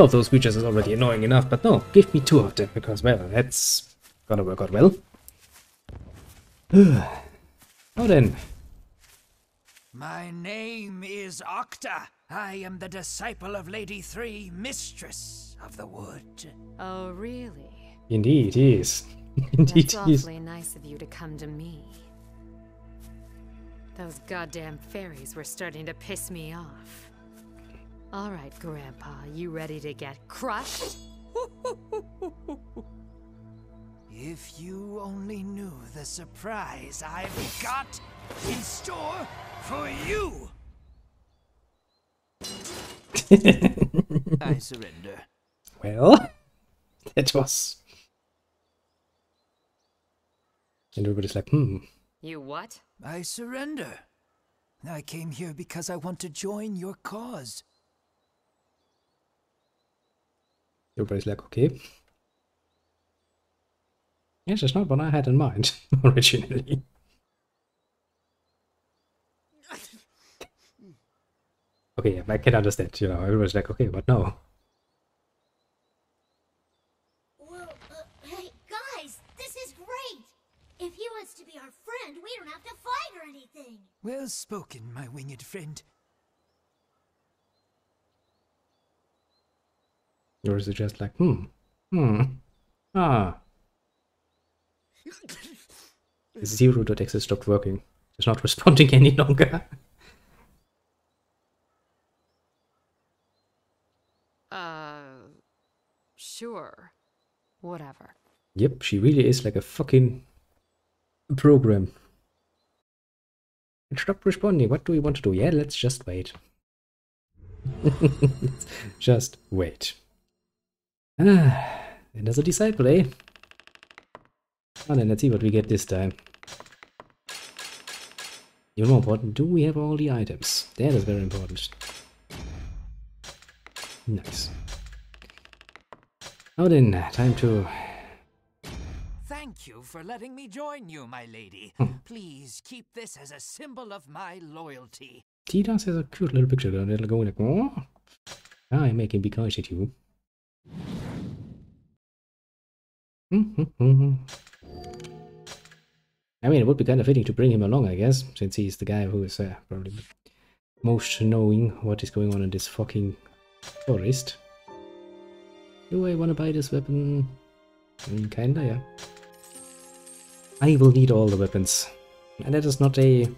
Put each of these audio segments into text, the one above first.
One of those creatures is already annoying enough, but no, give me 2 of them, because, well, that's gonna work out well. Now then. My name is Octa. I am the disciple of Lady 3, Mistress of the Wood. Oh, really? Indeed, he is. Indeed, That's he is. awfully nice of you to come to me. Those goddamn fairies were starting to piss me off. All right, Grandpa, you ready to get crushed? If you only knew the surprise I've got in store for you! I surrender. Well, that was... And everybody's like, You what? I surrender. I came here because I want to join your cause. Everybody's like, okay. Yes, it's not what I had in mind, originally. Okay, yeah, I can understand, you know, everybody's like, okay, but no. Well, hey, guys, this is great! If he wants to be our friend, we don't have to fight or anything! Well spoken, my winged friend. Or is it just like, ah. Zero.exe stopped working. It's not responding any longer. Sure. Whatever. Yep, she really is like a fucking program. It stopped responding. What do we want to do? Yeah, let's just wait. Just wait. Ah, another disciple, eh? Oh, then let's see what we get this time. Even more important, do we have all the items? That is very important. Nice. Now then, time to... Thank you for letting me join you, my lady. Please keep this as a symbol of my loyalty. Tita has a cute little picture there. It'll go like, oh, I'm making big eyes at you. I mean, it would be kind of fitting to bring him along, I guess, since he's the guy who is probably most knowing what is going on in this fucking forest. Do I want to buy this weapon? Kinda, yeah. I will need all the weapons. And that is not a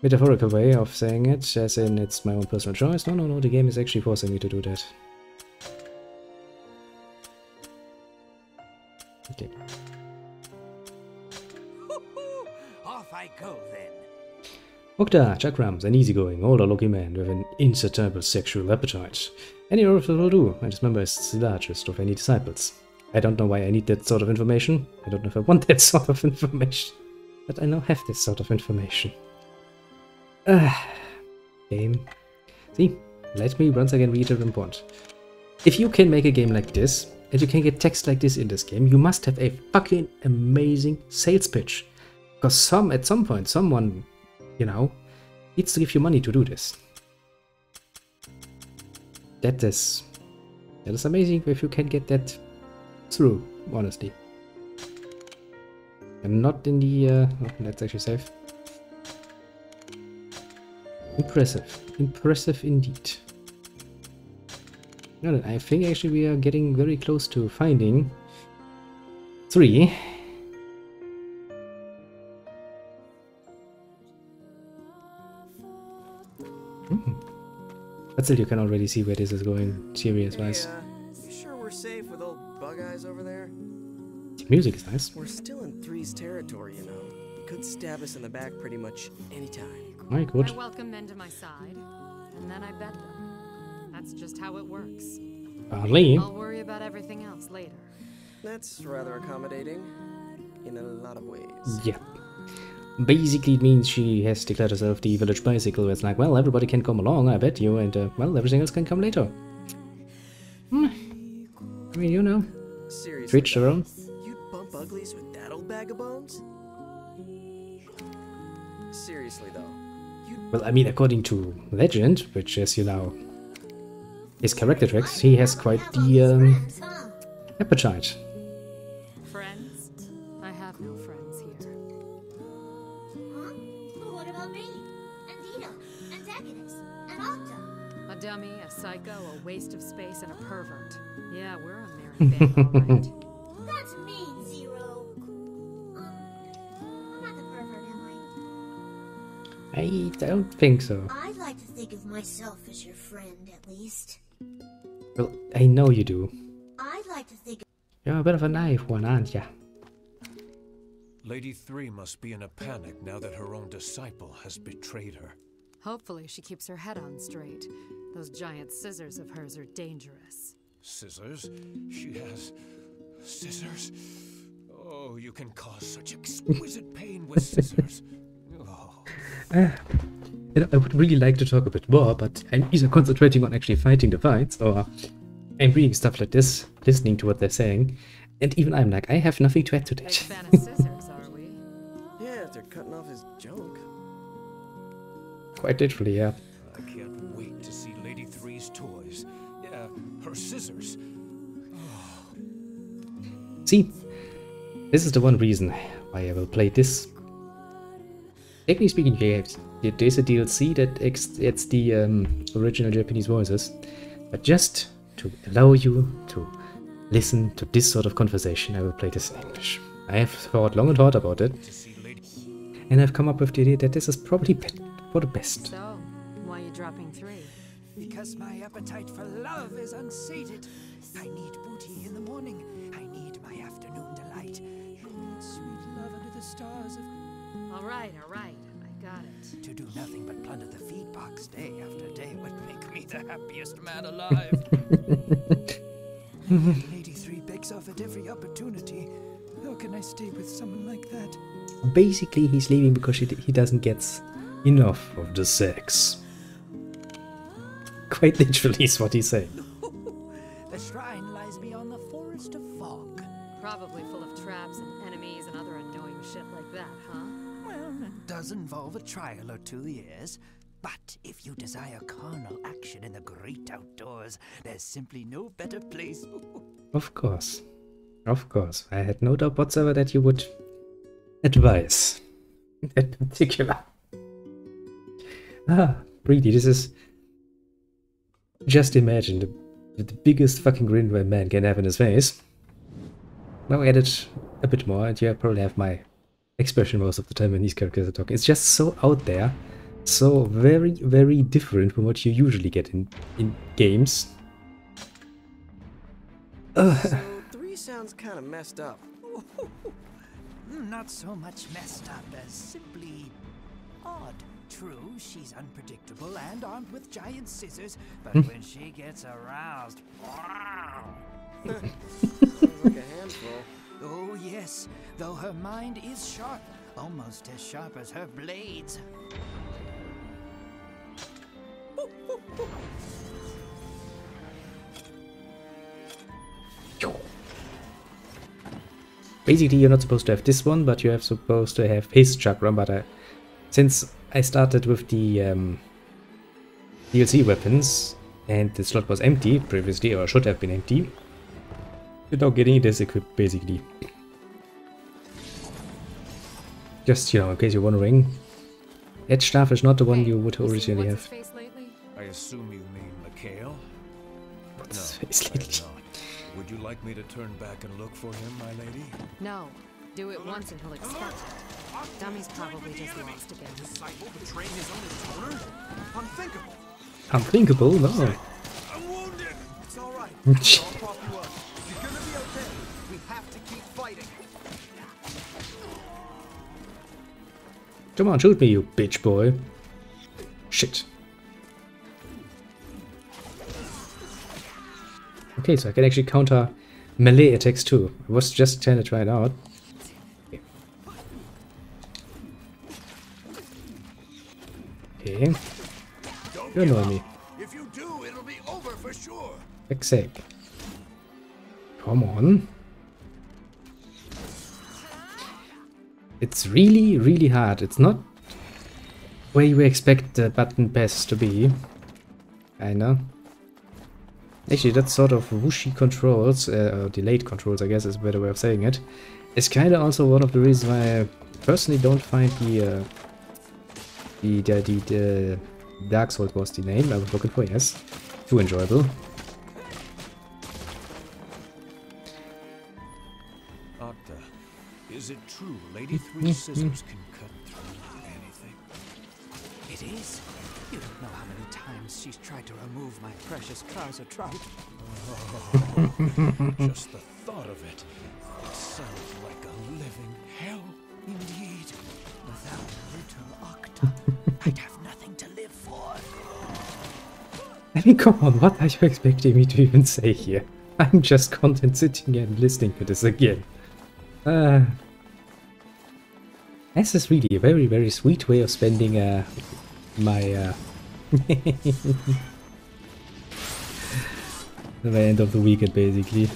metaphorical way of saying it, as in it's my own personal choice. No, no, no, the game is actually forcing me to do that. Okay. Off I go then. Okta, Chakrams, an easygoing, older-looking man with an insatiable sexual appetite. Any orifice will do, and his member is the largest of any disciples. I don't know why I need that sort of information. I don't know if I want that sort of information. But I now have this sort of information. Game. See, let me once again reiterate one point. If you can make a game like this, and you can get text like this in this game, you must have a fucking amazing sales pitch. Because at some point, someone, you know, needs to give you money to do this. That is amazing if you can get that through, honestly. I'm not in the, oh, that's actually safe. Impressive. Impressive indeed. Well, I think actually we are getting very close to finding 3. But still, you can already see where this is going, series-wise. You sure we're safe with old Bug Eyes over there? The music is nice. We're still in 3's territory, you know. He could stab us in the back pretty much anytime. My good. I welcome men to my side, and then I bet them. That's just how it works. Lee. I'll worry about everything else later. That's rather accommodating, in a lot of ways. Yeah. Basically, it means she has declared herself the village bicycle. It's like, well, everybody can come along, I bet you, and, well, everything else can come later. I mean, you know. Seriously, Reach their own. you'd bump uglies with that old bag of bones? Seriously, though. Well, I mean, according to legend, which is, you know, his character tracks, he has quite the Friends, huh? appetite. Friends? I have no friends here. Huh? Well, what about me? And Dito? And Decadus? And Octa? A dummy, a psycho, a waste of space, and a pervert. Yeah, we're a merry band, all right. That's mean, Zero. I'm not the pervert, am I don't think so. I? I'd like to think of myself as your friend, at least. Well, I know you do. I'd like to think You're a bit of a naive one, aren't ya? Lady 3 must be in a panic now that her own disciple has betrayed her. Hopefully she keeps her head on straight. Those giant scissors of hers are dangerous. Scissors? She has scissors? Oh, you can cause such exquisite pain with scissors. Oh. I would really like to talk a bit more, but I'm either concentrating on actually fighting the fights, or I'm reading stuff like this, listening to what they're saying, and even I'm like, I have nothing to add to Big that. fan of scissors, are we? Yeah, if they're cutting off his junk. Quite literally, yeah. I can't wait to see Lady 3's toys. Yeah, her scissors. See, this is the one reason why I will play this. Technically speaking, there's a DLC that adds the original Japanese voices, but just to allow you to listen to this sort of conversation, I will play this in English. I have thought long and hard about it, and I've come up with the idea that this is probably for the best. So, why are you dropping 3? Because my appetite for love is unsated. I need booty in the morning. I need my afternoon delight. I need sweet love under the stars of... All right, I got it. To do nothing but plunder the feed box day after day would make me the happiest man alive. Lady 3 begs off at every opportunity. How can I stay with someone like that? Basically, he's leaving because he doesn't get enough of the sex. Quite literally is what he's saying. The shrine lies beyond the forest of fog. Probably full of traps and enemies and other annoying shit like that, huh? Well, it does involve a trial or 2 years. But if you desire carnal action in the great outdoors, there's simply no better place. Of course. Of course. I had no doubt whatsoever that you would advise that particular. Really, this is... Just imagine the biggest fucking grin a man can have in his face. Now add it a bit more, and you probably have my expression most of the time when these characters are talking. It's just so out there, so very, very different from what you usually get in games. So 3 sounds kind of messed up. Not so much messed up as simply odd. True, she's unpredictable and armed with giant scissors, but when she gets aroused... Sounds like a handful. Oh yes, though her mind is sharp, almost as sharp as her blades. Basically, you're not supposed to have this one, but you're supposed to have his chakra, but since I started with the DLC weapons, and the slot was empty previously, or should have been empty, without getting this equipped, basically. Just, you know, in case you're wondering, that staff is not the one you would originally have. I assume you mean Mikhail? What's his No, face I lately? don't. Would you like me to turn back and look for him, my lady? No. Do it once and he'll expect it. Dummy's probably just lost again. Disciple betraying his own owner? Unthinkable. Unthinkable? No. I'm wounded. It's all right. I'll prop you up. You're gonna be okay. We have to keep fighting. Come on, shoot me, you bitch boy. Shit. Okay, so I can actually counter melee attacks too. I was just trying to try it out. Okay. You annoy me. If you do, it'll be over for sure. Exact. Come on. It's really, really hard. It's not where you expect the button pass to be. Kinda. Actually, that sort of whooshy controls, delayed controls, I guess is a better way of saying it, is kind of also one of the reasons why I personally don't find the Dark Souls was the name I was looking for, yes. Too enjoyable. Octa, is it true Lady Three Scissors can cut through anything? It is. You don't know how many times she's tried to remove my precious Karza trout. Just the thought of it. It sounds like a living hell. Indeed. Without little Octa, I'd have nothing to live for. I mean, come on, what are you expecting me to even say here? I'm just content sitting and listening to this again. This is really a very, very sweet way of spending my the end of the weekend, basically.